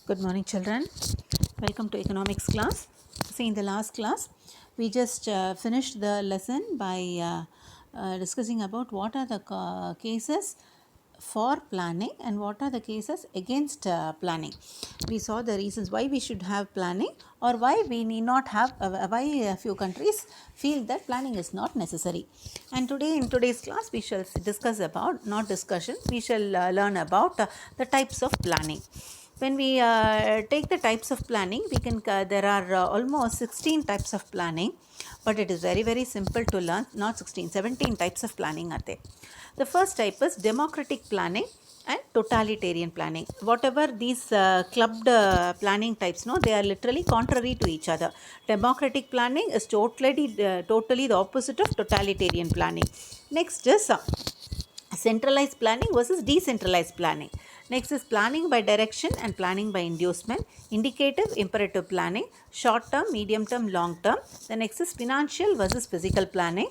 Good morning, children. Welcome to economics class. See, in the last class, we just finished the lesson by discussing about what are the cases for planning and what are the cases against planning. We saw the reasons why we should have planning or why we need not have, why a few countries feel that planning is not necessary. And today, in today's class, we shall discuss about, not discussion, we shall learn about the types of planning. When we take the types of planning, we can there are almost 16 types of planning, but it is very simple to learn. Not 16, 17 types of planning are there. The first type is democratic planning and totalitarian planning. Whatever these clubbed planning types, no, they are literally contrary to each other. Democratic planning is totally the opposite of totalitarian planning. Next is centralized planning versus decentralized planning. Next is planning by direction and planning by inducement, indicative, imperative planning, short term, medium term, long term. The next is financial versus physical planning.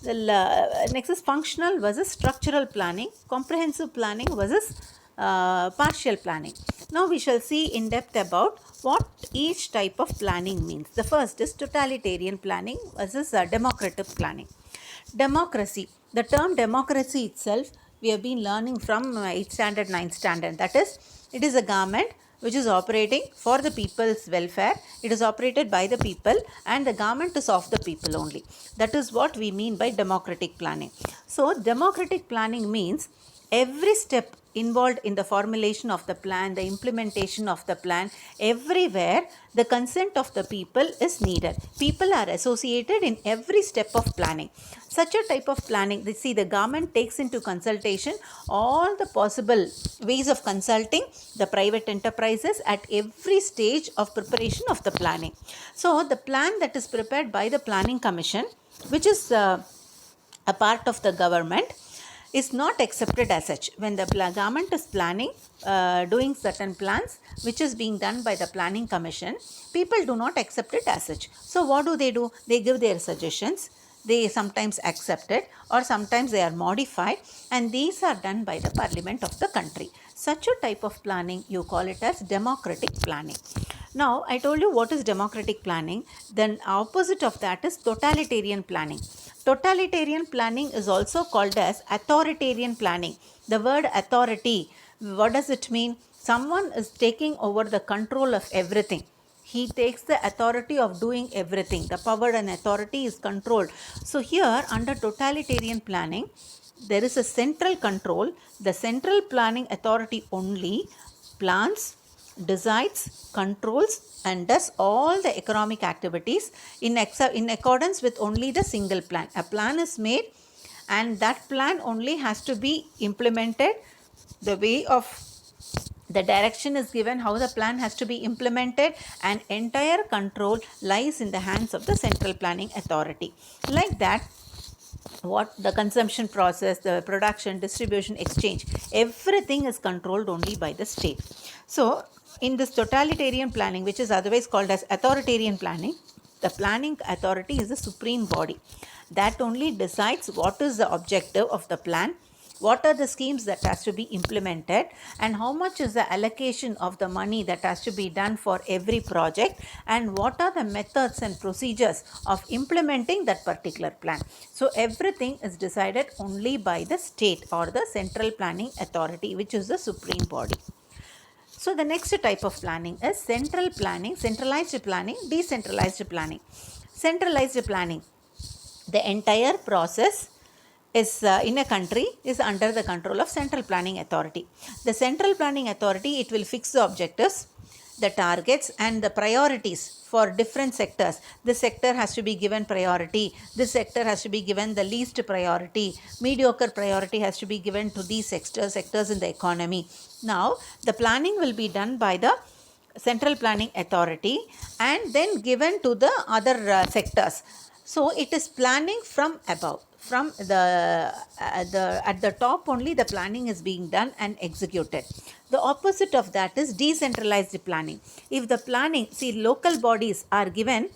The next is functional versus structural planning, comprehensive planning versus partial planning. Now we shall see in depth about what each type of planning means. The first is totalitarian planning versus democratic planning. Democracy. The term democracy itself we have been learning from 8th standard, 9th standard. That is, it is a government which is operating for the people's welfare. It is operated by the people and the government is of the people only. That is what we mean by democratic planning. So, democratic planning means every step involved in the formulation of the plan, the implementation of the plan, everywhere the consent of the people is needed. People are associated in every step of planning. Such a type of planning, the government takes into consultation all the possible ways of consulting the private enterprises at every stage of preparation of the planning. So, the plan that is prepared by the Planning Commission, which is a part of the government, is not accepted as such. When the government is planning, doing certain plans which is being done by the Planning Commission, people do not accept it as such. So what do? They give their suggestions. They sometimes accept it or sometimes they are modified, and these are done by the parliament of the country. Such a type of planning, you call it as democratic planning. Now, I told you what is democratic planning. Then opposite of that is totalitarian planning. Totalitarian planning is also called as authoritarian planning. The word authority, what does it mean? Someone is taking over the control of everything. He takes the authority of doing everything. The power and authority is controlled. So here, under totalitarian planning, there is a central control. The central planning authority only plans, decides, controls, and does all the economic activities in accordance with only the single plan. A plan is made and that plan only has to be implemented. The way of the direction is given, how the plan has to be implemented, and entire control lies in the hands of the central planning authority. Like that, what the consumption process, the production, distribution, exchange, everything is controlled only by the state. So, in this totalitarian planning, which is otherwise called as authoritarian planning, the planning authority is the supreme body that only decides what is the objective of the plan, what are the schemes that has to be implemented, and how much is the allocation of the money that has to be done for every project, and what are the methods and procedures of implementing that particular plan. So everything is decided only by the state or the central planning authority, which is the supreme body. So the next type of planning is central planning, centralized planning, decentralized planning. Centralized planning, the entire process is in a country is under the control of central planning authority. The central planning authority, it will fix the objectives, the targets and the priorities for different sectors. This sector has to be given priority, this sector has to be given the least priority, mediocre priority has to be given to these sectors in the economy. Now the planning will be done by the central planning authority and then given to the other sectors. So it is planning from above. From at the top only the planning is being done and executed. The opposite of that is decentralized planning. If the planning, see, local bodies are given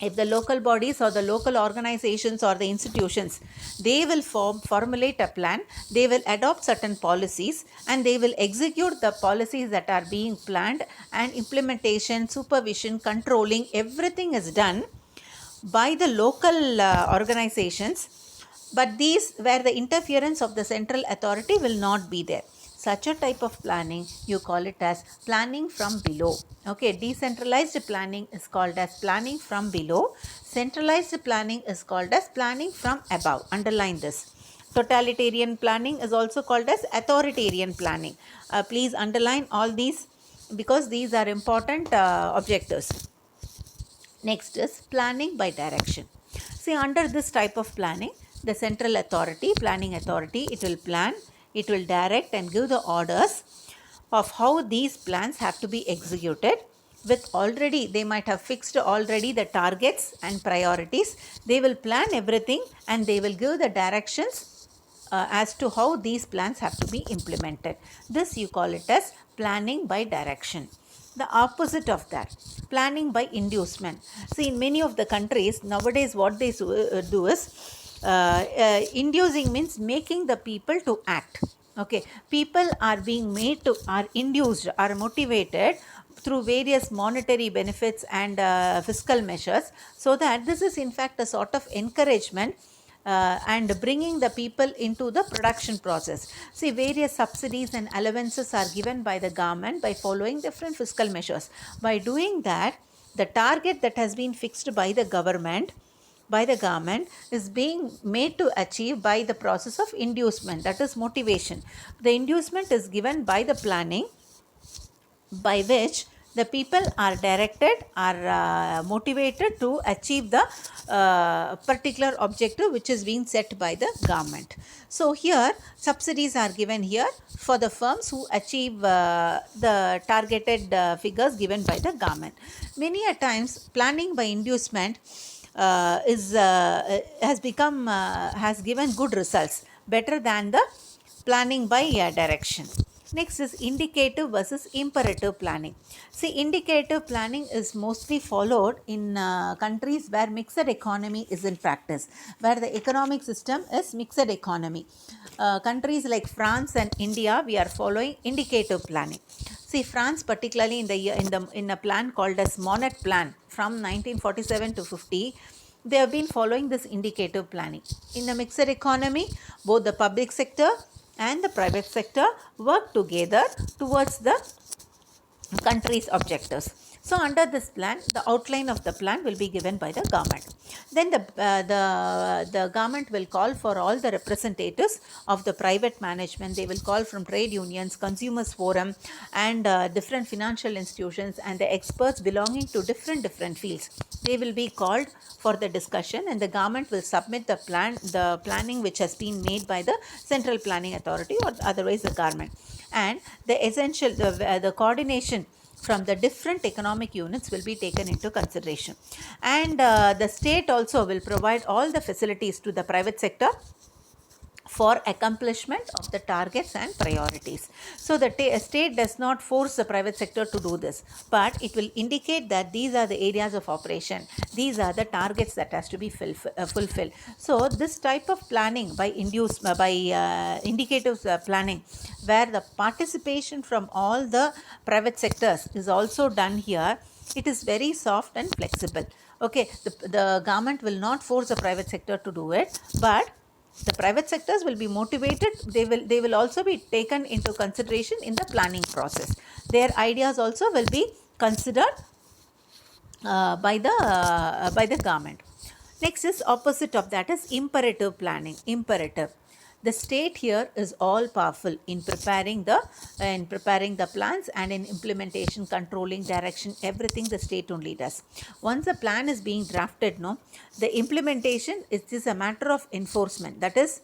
if the local bodies or the local organizations or the institutions, they will formulate a plan, they will adopt certain policies, and they will execute the policies that are being planned, and implementation, supervision, controlling, everything is done by the local organizations, but these where the interference of the central authority will not be there. Such a type of planning, you call it as planning from below. Okay, decentralized planning is called as planning from below. Centralized planning is called as planning from above. Underline this. Totalitarian planning is also called as authoritarian planning. Please underline all these because these are important objectives. Next is planning by direction. See, under this type of planning, the central authority, planning authority, it will plan, it will direct and give the orders of how these plans have to be executed. With already, they might have fixed already the targets and priorities. They will plan everything and they will give the directions as to how these plans have to be implemented. This you call it as planning by direction. The opposite of that, planning by inducement. See, in many of the countries nowadays, what they do is inducing means making the people to act. Okay, people are being made to, are induced, are motivated through various monetary benefits and fiscal measures, so that this is in fact a sort of encouragement and bringing the people into the production process. See, various subsidies and allowances are given by the government by following different fiscal measures. By doing that, the target that has been fixed by the government is being made to achieve by the process of inducement, that is motivation. The inducement is given by the planning, by which the people are directed, are motivated to achieve the particular objective which is being set by the government. So here subsidies are given here for the firms who achieve the targeted figures given by the government. Many a times planning by inducement has given good results, better than the planning by direction. Next is indicative versus imperative planning. See, indicative planning is mostly followed in countries where mixed economy is in practice, where the economic system is mixed economy. Countries like France and India, we are following indicative planning. See, France, particularly in a plan called as Monnet Plan from 1947 to 50, they have been following this indicative planning. In a mixed economy, both the public sector and the private sector work together towards the country's objectives. So under this plan, the outline of the plan will be given by the government. Then the government will call for all the representatives of the private management. They will call from trade unions, consumers forum, and different financial institutions and the experts belonging to different fields. They will be called for the discussion, and the government will submit the planning which has been made by the central planning authority or otherwise the government. And the coordination from the different economic units will be taken into consideration. And the state also will provide all the facilities to the private sector for accomplishment of the targets and priorities. So the state does not force the private sector to do this, but it will indicate that these are the areas of operation, these are the targets that has to be fulfilled. So this type of planning by indicative planning, where the participation from all the private sectors is also done here, it is very soft and flexible. Okay, the government will not force the private sector to do it, but the private sectors will be motivated. They will also be taken into consideration in the planning process. Their ideas also will be considered by the government. Next is opposite of that is imperative planning. Imperative. The state here is all powerful in preparing the plans and in implementation, controlling, direction, everything the state only does. Once a plan is being drafted, the implementation is just a matter of enforcement. That is,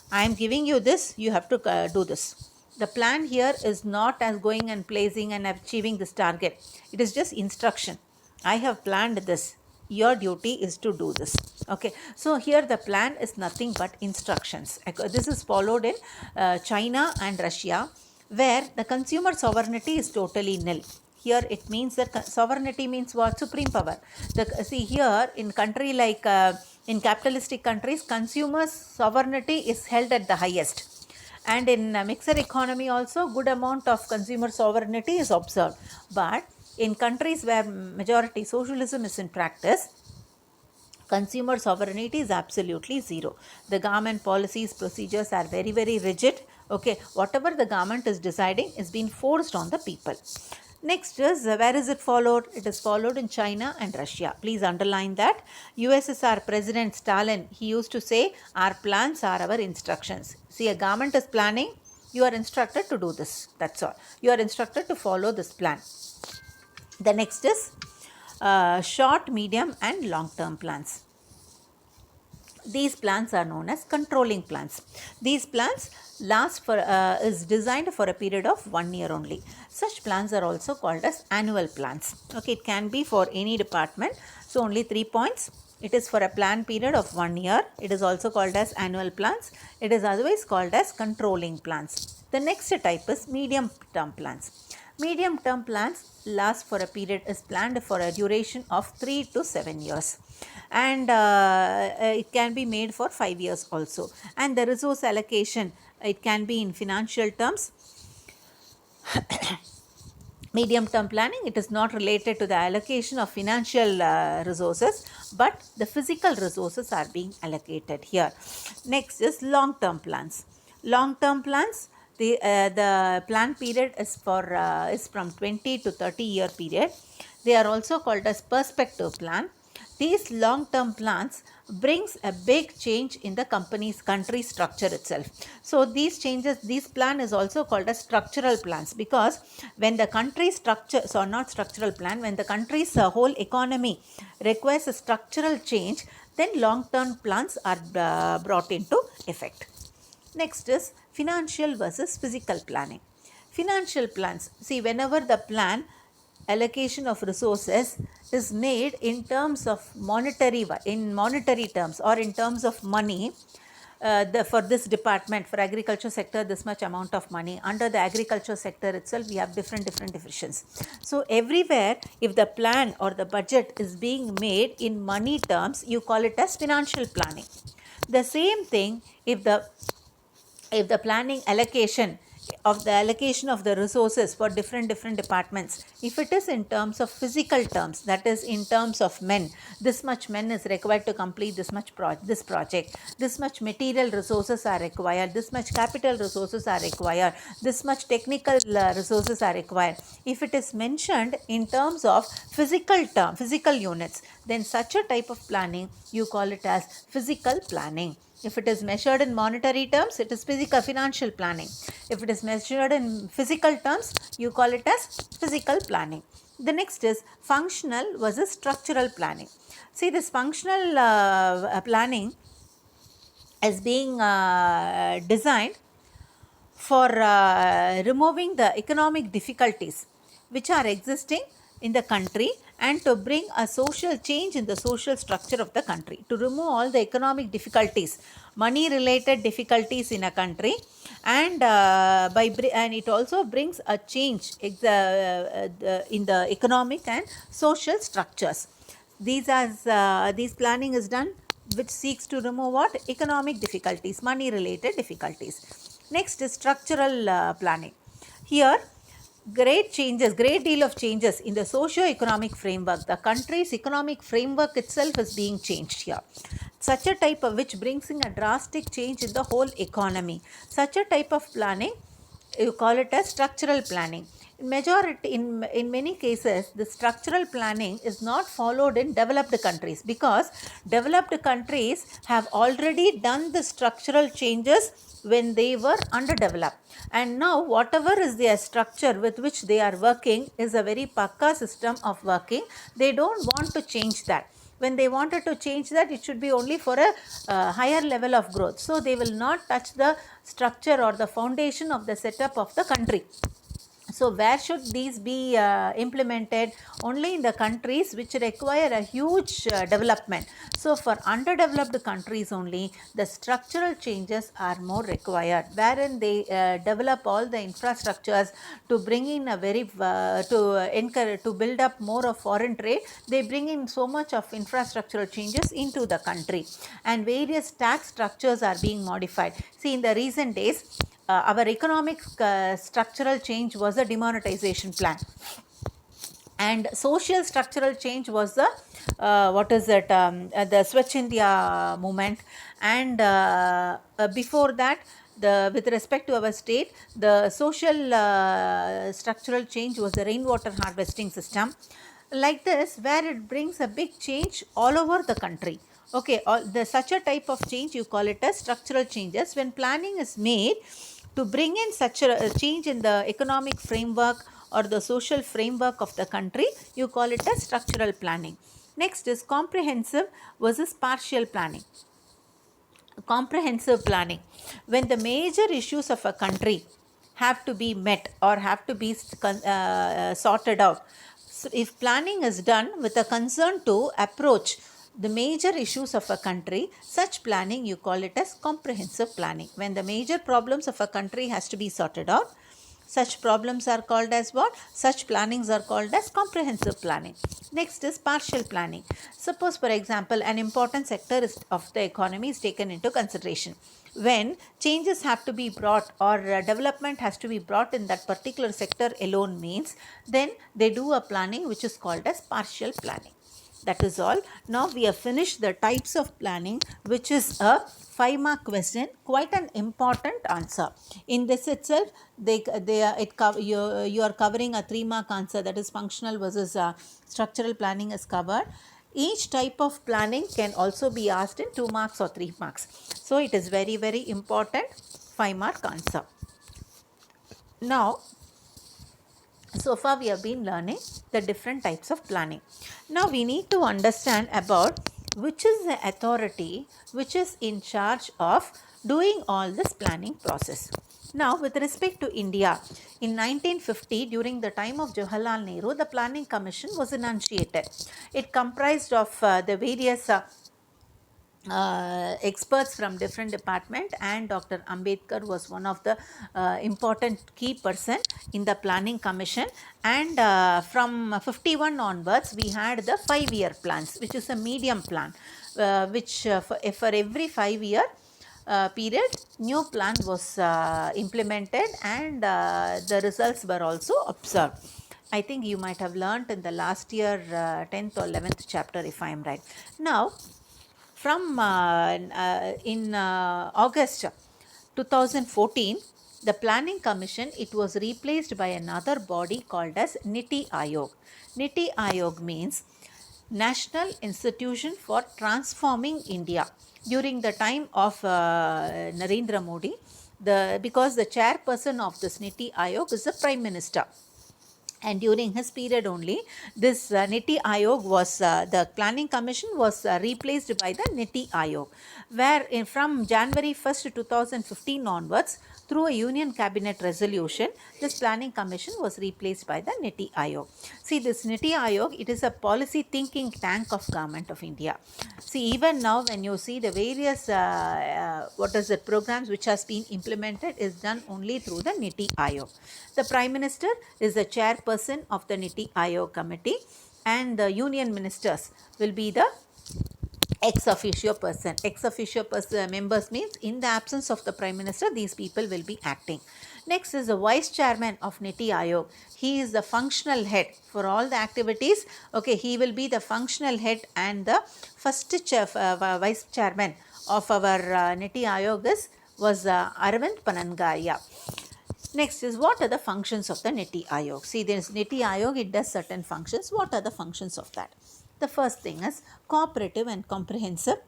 I am giving you this, you have to do this. The plan here is not as going and placing and achieving this target. It is just instruction. I have planned this. Your duty is to do this. Okay, so here the plan is nothing but instructions. This is followed in China and Russia. where the consumer sovereignty is totally nil. Here it means that sovereignty means what? Supreme power. See here in country like in capitalistic countries, consumers sovereignty is held at the highest, and in mixed economy also good amount of consumer sovereignty is observed. But in countries where majority socialism is in practice, consumer sovereignty is absolutely zero. The government policies, procedures are very, very rigid. Okay, whatever the government is deciding is being forced on the people. Next is where is it followed? It is followed in China and Russia. Please underline that. USSR President Stalin, he used to say, our plans are our instructions. See, a government is planning, you are instructed to do this. That's all. You are instructed to follow this plan. The next is short, medium and long term plans. These plans are known as controlling plans. These plans is designed for a period of 1 year only. Such plans are also called as annual plans. Okay, it can be for any department. So only 3 points. It is for a plan period of 1 year. It is also called as annual plans. It is otherwise called as controlling plans. The next type is medium term plans. Medium term plans last for a period, is planned for a duration of 3 to 7 years, and it can be made for 5 years also. And the resource allocation, it can be in financial terms. Medium term planning, it is not related to the allocation of financial resources, but the physical resources are being allocated here. Next is long term plans. Long term plans, the plan period is from 20 to 30 year period. They are also called as perspective plan. These long term plans brings a big change in the country structure itself. So these changes, this plan is also called as structural plans, because when the country structure, so not structural plan, when the country's whole economy requires a structural change, then long term plans are brought into effect. Next is financial versus physical planning. Financial plans, see, whenever the plan allocation of resources is made in terms of monetary terms or in terms of money, for this department, for agriculture sector, this much amount of money. Under the agriculture sector itself, we have different divisions. So everywhere, if the plan or the budget is being made in money terms, you call it as financial planning. The same thing, if the planning allocation of the resources for different departments, if it is in terms of physical terms, that is in terms of men, this much men is required to complete this much this project, this much material resources are required, this much capital resources are required, this much technical resources are required. If it is mentioned in terms of physical units, then such a type of planning, you call it as physical planning. If it is measured in monetary terms, it is financial planning. If it is measured in physical terms, you call it as physical planning. The next is functional versus structural planning. See, this functional planning is being designed for removing the economic difficulties which are existing in the country, and to bring a social change in the social structure of the country, to remove all the economic difficulties, money related difficulties in a country, and and it also brings a change in the economic and social structures. These planning is done which seeks to remove what? Economic difficulties, money related difficulties. Next is structural planning. Here, great deal of changes in the socio-economic framework. The country's economic framework itself is being changed here. Such a type of which brings in a drastic change in the whole economy. Such a type of planning, you call it as structural planning. In many cases, the structural planning is not followed in developed countries, because developed countries have already done the structural changes when they were underdeveloped, and now whatever is their structure with which they are working is a very pakka system of working. They don't want to change that. When they wanted to change that, it should be only for a higher level of growth. So they will not touch the structure or the foundation of the setup of the country. So, where should these be implemented? Only in the countries which require a huge development. So, for underdeveloped countries only, the structural changes are more required, wherein they develop all the infrastructures to bring in a very to encourage to build up more of foreign trade. They bring in so much of infrastructural changes into the country, and various tax structures are being modified. See, in the recent days, our economic structural change was a demonetization plan, and social structural change was the the Swachh India movement, and before that, with respect to our state, the social structural change was the rainwater harvesting system. Like this, where it brings a big change all over the country. Okay, such a type of change, you call it as structural changes. When planning is made to bring in such a change in the economic framework or the social framework of the country, you call it as structural planning. Next is comprehensive versus partial planning. Comprehensive planning, when the major issues of a country have to be met or have to be sorted out. So if planning is done with a concern to approach the major issues of a country, such planning you call it as comprehensive planning. When the major problems of a country has to be sorted out, such problems are called as what? Such plannings are called as comprehensive planning. Next is partial planning. Suppose, for example, an important sector of the economy is taken into consideration. When changes have to be brought or development has to be brought in that particular sector alone means, then they do a planning which is called as partial planning. That is all. Now we have finished the types of planning, which is a 5-mark question, quite an important answer. In this itself, you are covering a 3-mark answer, that is functional versus structural planning is covered. Each type of planning can also be asked in 2 marks or 3 marks. So it is very, very important 5-mark answer. Now, so far we have been learning the different types of planning. Now we need to understand about which is the authority which is in charge of doing all this planning process. Now, with respect to India, in 1950, during the time of Jawaharlal Nehru, the Planning Commission was enunciated. It comprised of the various experts from different department, and Dr. Ambedkar was one of the important key person in the planning commission. And from 51 onwards, we had the 5-year plans, which is a medium plan, which for every 5-year period, new plan was implemented, and the results were also observed. I think you might have learnt in the last year 10th or 11th chapter, if I am right. Now, from August 2014, the Planning Commission, it was replaced by another body called as NITI Aayog. NITI Aayog means National Institution for Transforming India. During the time of Narendra Modi, because the chairperson of this NITI Aayog is the Prime Minister. And during his period only, this NITI Aayog was, the Planning Commission was replaced by the NITI Aayog, where from January 1st, 2015 onwards, through a Union Cabinet resolution, this Planning Commission was replaced by the NITI Aayog. See, this NITI Aayog, it is a policy thinking tank of Government of India. See, even now when you see the various programs which has been implemented is done only through the NITI Aayog. The Prime Minister is the chairperson of the NITI Aayog committee, and the union ministers will be the ex officio person. Ex officio members means in the absence of the Prime Minister, these people will be acting. Next is the Vice Chairman of NITI Aayog. He is the functional head for all the activities. Okay, he will be the functional head, and the first Vice Chairman of our NITI Aayog was Arvind Panangaria. Next is, what are the functions of the NITI Aayog? See, there is NITI Aayog, it does certain functions. What are the functions of that? The first thing is cooperative and comprehensive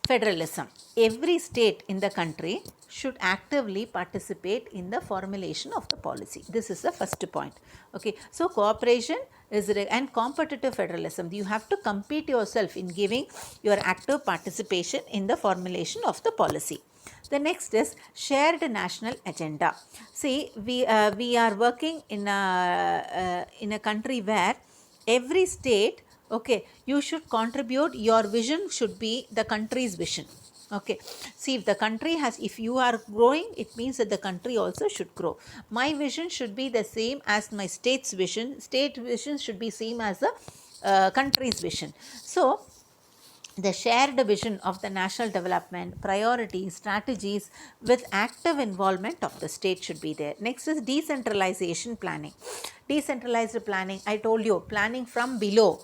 federalism. Every state in the country should actively participate in the formulation of the policy. This is the first point. Okay, so cooperation is and competitive federalism. You have to compete yourself in giving your active participation in the formulation of the policy. The next is shared national agenda. See, we are working in a country where every state, okay, you should contribute, your vision should be the country's vision. Okay, see, if the country has, if you are growing, it means that the country also should grow. My vision should be the same as my state's vision, state vision should be same as the country's vision. So the shared vision of the national development, priorities, strategies with active involvement of the state should be there. Next is decentralization planning. Decentralized planning, I told you, planning from below.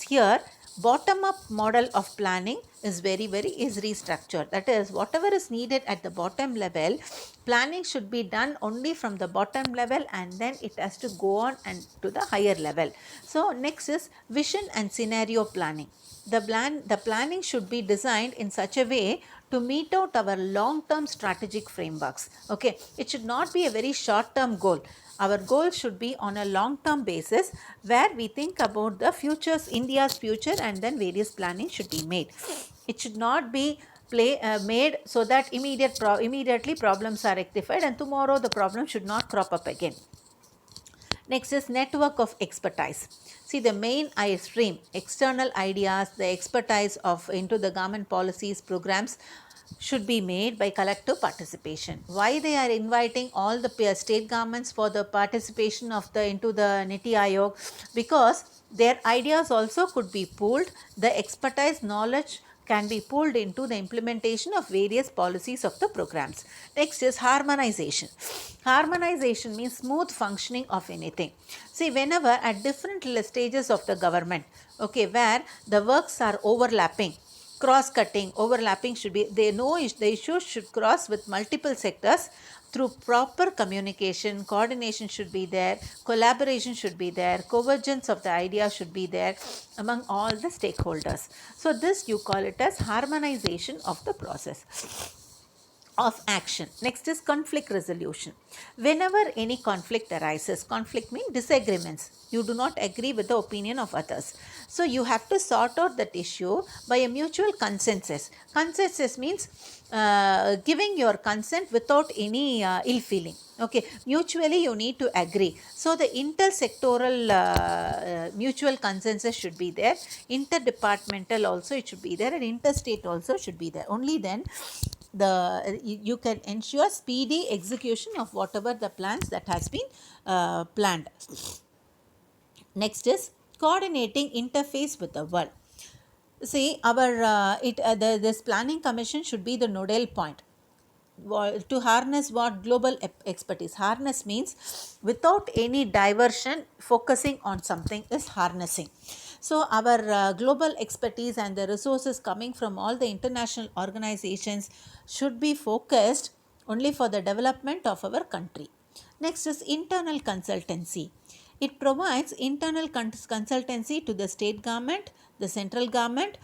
Here, bottom up model of planning is very is restructured. That is, whatever is needed at the bottom level, planning should be done only from the bottom level, and then it has to go on and to the higher level. So next is vision and scenario planning. The planning should be designed in such a way to meet out our long term strategic frameworks. Okay, it should not be a very short term goal. Our goal should be on a long term basis, where we think about the futures, India's future, and then various planning should be made. It should not be made so that immediately problems are rectified and tomorrow the problem should not crop up again. Next is network of expertise. See, the main stream, external ideas, the expertise of into the government policies, programs should be made by collective participation. Why they are inviting all the state governments for the participation of the into the Niti Aayog? Because their ideas also could be pooled, the expertise, knowledge can be pulled into the implementation of various policies of the programs. Next is harmonization. Harmonization means smooth functioning of anything. See, whenever at different stages of the government, okay, where the works are overlapping, cross-cutting, overlapping should be, they know the issues should cross with multiple sectors. Through proper communication, coordination should be there, collaboration should be there, convergence of the idea should be there among all the stakeholders. So this you call it as harmonization of the process of action. Next is conflict resolution. Whenever any conflict arises, conflict means disagreements. You do not agree with the opinion of others. So you have to sort out that issue by a mutual consensus. Consensus means giving your consent without any ill feeling. Okay, mutually you need to agree. So the intersectoral mutual consensus should be there. Interdepartmental also it should be there, and interstate also should be there. Only then you can ensure speedy execution of whatever the plans that has been planned. Next is coordinating interface with the world. See, our this planning commission should be the nodal point to harness what global expertise. Harness means without any diversion, focusing on something is harnessing. So our global expertise and the resources coming from all the international organizations should be focused only for the development of our country. Next is internal consultancy. It provides internal consultancy to the state government, the central government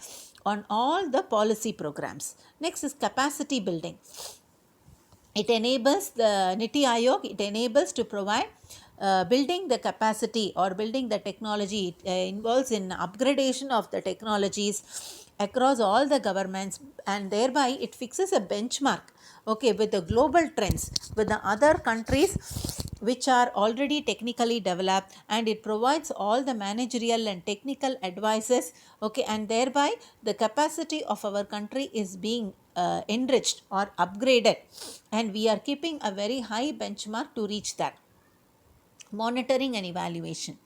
on all the policy programs. Next is capacity building. It enables the Niti Aayog, it enables to provide building the capacity or building the technology. It involves in upgradation of the technologies across all the governments, and thereby it fixes a benchmark, okay, with the global trends, with the other countries which are already technically developed, and it provides all the managerial and technical advices, okay, and thereby the capacity of our country is being enriched or upgraded, and we are keeping a very high benchmark to reach that. Monitoring and evaluation.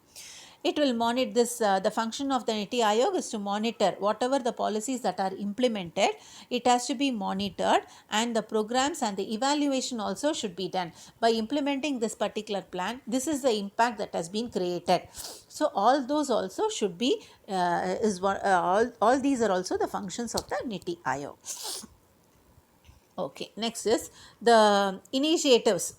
It will monitor this, the function of the Niti Aayog is to monitor whatever the policies that are implemented. It has to be monitored, and the programs and the evaluation also should be done. By implementing this particular plan, this is the impact that has been created. So all those also should be, all these are also the functions of the Niti Aayog. Okay, next is the initiatives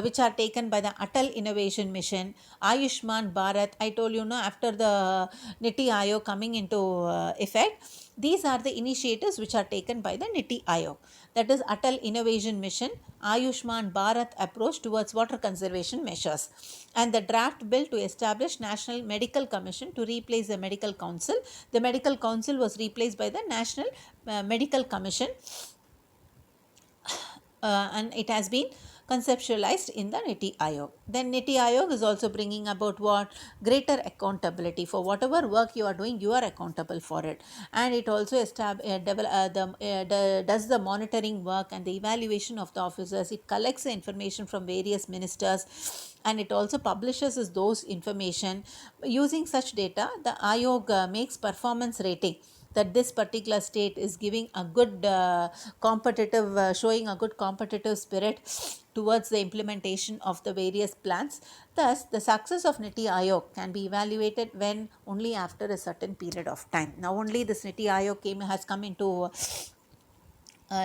which are taken by the Atal Innovation Mission, Ayushman Bharat. I told you, after the Niti Aayog coming into effect, these are the initiatives which are taken by the Niti Aayog. That is Atal Innovation Mission, Ayushman Bharat approach towards water conservation measures, and the draft bill to establish National Medical Commission to replace the Medical Council. The Medical Council was replaced by the National Medical Commission. and it has been conceptualized in the Niti Aayog. Then Niti Aayog is also bringing about what? Greater accountability. For whatever work you are doing, you are accountable for it. And it also does the monitoring work and the evaluation of the officers. It collects the information from various ministers, and it also publishes those information. Using such data, the Aayog makes performance rating, that this particular state is giving a good competitive showing a good competitive spirit towards the implementation of the various plans. Thus the success of Niti Aayog can be evaluated when only after a certain period of time. Now only this Niti Aayog has come into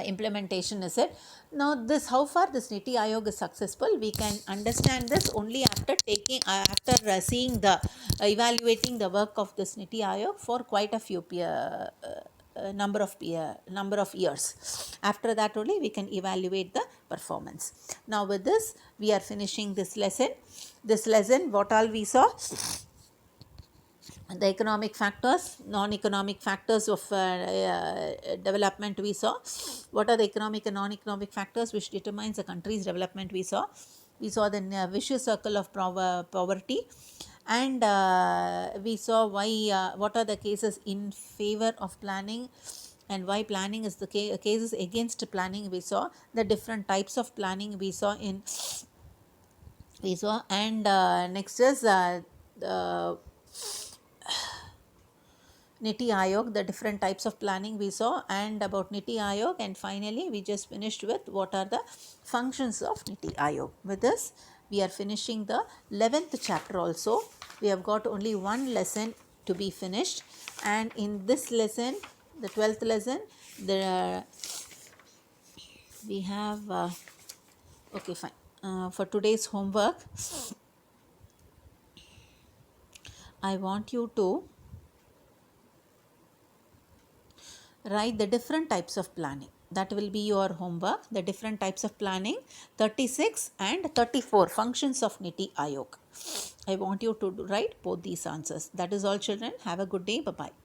implementation, is it. Now this, how far this Niti Aayog is successful, we can understand this only after seeing the evaluating the work of this Niti Aayog for quite a few number of years. After that only we can evaluate the performance. Now with this we are finishing this lesson. What all we saw: the economic factors, non-economic factors of development we saw. What are the economic and non-economic factors which determines a country's development we saw. We saw the vicious circle of poverty, and we saw why what are the cases in favor of planning and why planning is the cases against planning. We saw the different types of planning and next is the Niti Aayog, the different types of planning we saw, and about Niti Aayog, and finally we just finished with what are the functions of Niti Aayog. With this we are finishing the 11th chapter also. We have got only one lesson to be finished, and in this lesson, the 12th lesson, we have okay, fine. For today's homework, I want you to write the different types of planning. That will be your homework. The different types of planning, 36 and 34 functions of Niti Aayog. I want you to write both these answers. That is all, children. Have a good day. Bye-bye.